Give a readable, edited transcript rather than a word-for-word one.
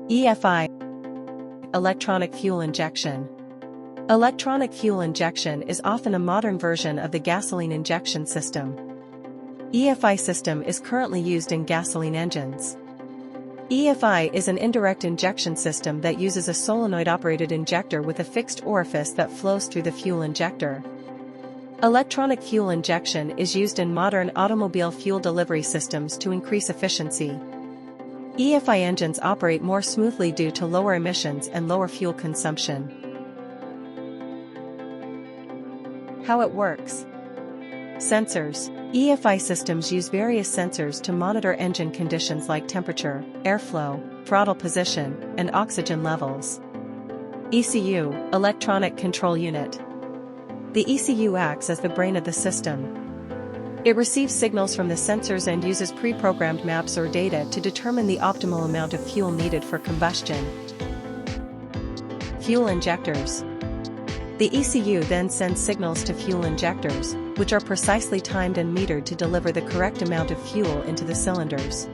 EFI. Electronic fuel injection. Electronic fuel injection is often a modern version of the gasoline injection system. EFI system is currently used in gasoline engines. EFI is an indirect injection system that uses a solenoid-operated injector with a fixed orifice that flows through the fuel injector. Electronic fuel injection is used in modern automobile fuel delivery systems to increase efficiency. EFI engines operate more smoothly due to lower emissions and lower fuel consumption. How it works. Sensors. EFI systems use various sensors to monitor engine conditions like temperature, airflow, throttle position, and oxygen levels. ECU, Electronic Control Unit. The ECU acts as the brain of the system. It receives signals from the sensors and uses pre-programmed maps or data to determine the optimal amount of fuel needed for combustion. Fuel injectors. The ECU then sends signals to fuel injectors, which are precisely timed and metered to deliver the correct amount of fuel into the cylinders.